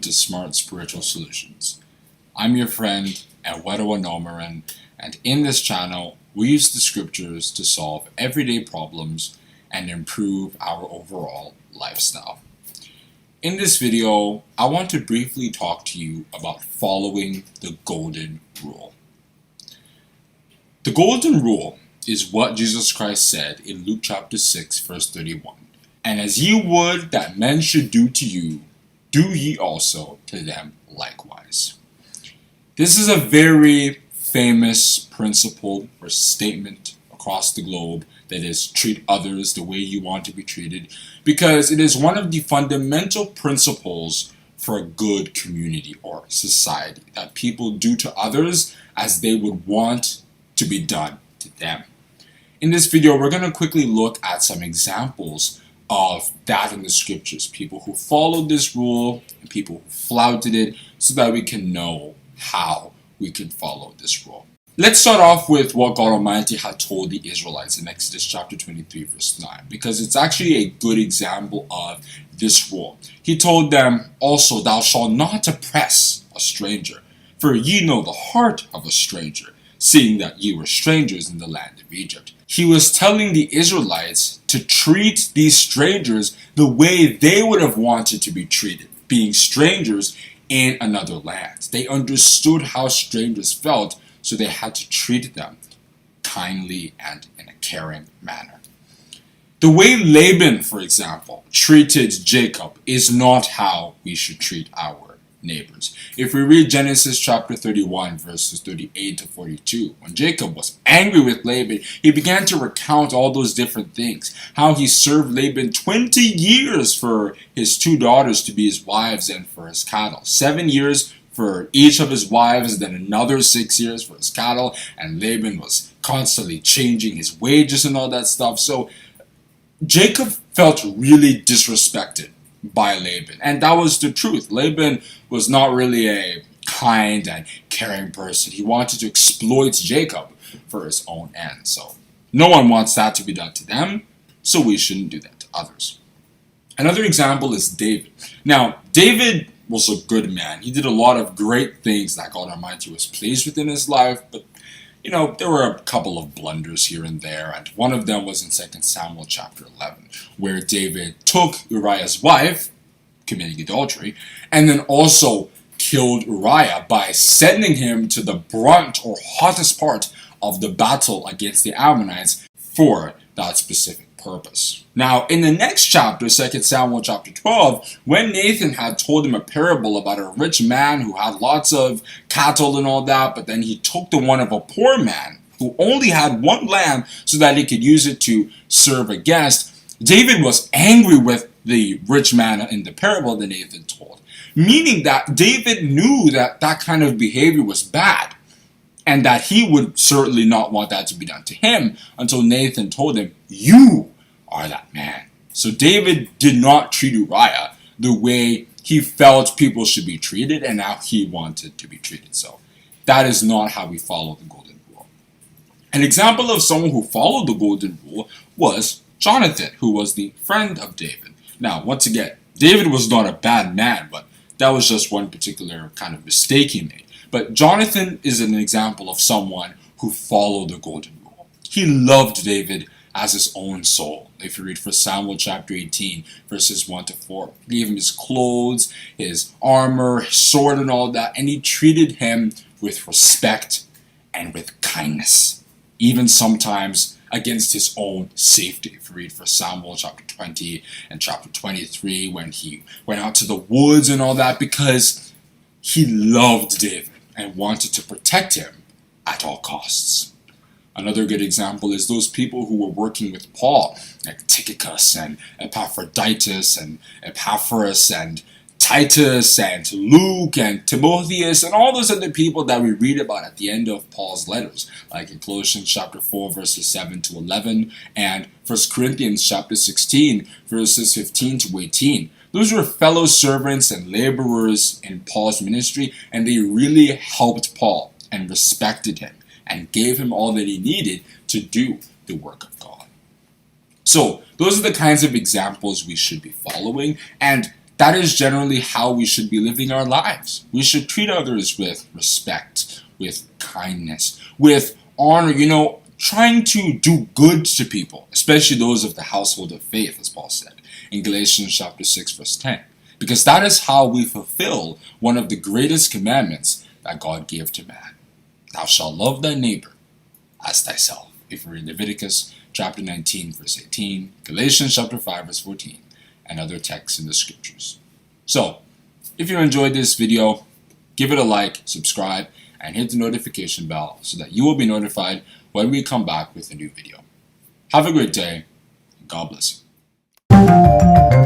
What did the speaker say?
to Smart Spiritual Solutions. I'm your friend, ewaenruwa, and in this channel, we use the scriptures to solve everyday problems and improve our overall lifestyle. In this video, I want to briefly talk to you about following the golden rule. The golden rule is what Jesus Christ said in Luke chapter 6, verse 31. And as ye would that men should do to you, do ye also to them likewise. This is a very famous principle or statement across the globe that is treat others the way you want to be treated, because it is one of the fundamental principles for a good community or society, that people do to others as they would want to be done to them. In this video, we're going to quickly look at some examples of that in the scriptures, people who followed this rule and people who flouted it, so that we can know how we can follow this rule. Let's start off with what God Almighty had told the Israelites in Exodus chapter 23 verse 9, because it's actually a good example of this rule. He told them also, thou shalt not oppress a stranger, for ye know the heart of a stranger, seeing that ye were strangers in the land of Egypt. He was telling the Israelites to treat these strangers the way they would have wanted to be treated, being strangers in another land. They understood how strangers felt, so they had to treat them kindly and in a caring manner. The way Laban, for example, treated Jacob is not how we should treat our neighbors. If we read Genesis chapter 31 verses 38 to 42, when Jacob was angry with Laban, he began to recount all those different things. How he served Laban 20 years for his 2 daughters to be his wives and for his cattle. 7 years for each of his wives, then another 6 years for his cattle, and Laban was constantly changing his wages and all that stuff. So Jacob felt really disrespected by Laban, and that was the truth. Laban was not really a kind and caring person. He wanted to exploit Jacob for his own ends. So no one wants that to be done to them, so we shouldn't do that to others. Another example is David. Now, David was a good man. He did a lot of great things that God Almighty was pleased with in his life, but there were a couple of blunders here and there, and one of them was in 2 Samuel chapter 11, where David took Uriah's wife, committing adultery, and then also killed Uriah by sending him to the brunt or hottest part of the battle against the Ammonites for that specific purpose. Now, in the next chapter, 2 Samuel chapter 12, when Nathan had told him a parable about a rich man who had lots of cattle and all that, but then he took the one of a poor man who only had 1 lamb so that he could use it to serve a guest, David was angry with the rich man in the parable that Nathan told, meaning that David knew that that kind of behavior was bad, and that he would certainly not want that to be done to him until Nathan told him, you are that man. So David did not treat Uriah the way he felt people should be treated and how he wanted to be treated. So that is not how we follow the golden rule. An example of someone who followed the golden rule was Jonathan, who was the friend of David. Now, once again, David was not a bad man, but that was just one particular kind of mistake he made. But Jonathan is an example of someone who followed the golden rule. He loved David as his own soul. If you read 1 Samuel chapter 18, verses 1 to 4, he gave him his clothes, his armor, his sword and all that, and he treated him with respect and with kindness, even sometimes against his own safety. If you read 1 Samuel chapter 20 and chapter 23, when he went out to the woods and all that, because he loved David and wanted to protect him at all costs. Another good example is those people who were working with Paul, like Tychicus and Epaphroditus and Epaphras and Titus and Luke and Timotheus and all those other people that we read about at the end of Paul's letters, like in Colossians chapter 4 verses 7 to 11 and 1 Corinthians chapter 16 verses 15 to 18. Those were fellow servants and laborers in Paul's ministry, and they really helped Paul and respected him and gave him all that he needed to do the work of God. So those are the kinds of examples we should be following, and that is generally how we should be living our lives. We should treat others with respect, with kindness, with honor, trying to do good to people, especially those of the household of faith, as Paul said in Galatians chapter 6, verse 10. Because that is how we fulfill one of the greatest commandments that God gave to man. Thou shalt love thy neighbor as thyself. If we read Leviticus chapter 19, verse 18, Galatians chapter 5, verse 14, and other texts in the scriptures. So, if you enjoyed this video, give it a like, subscribe, and hit the notification bell so that you will be notified when we come back with a new video. Have a great day, and God bless you.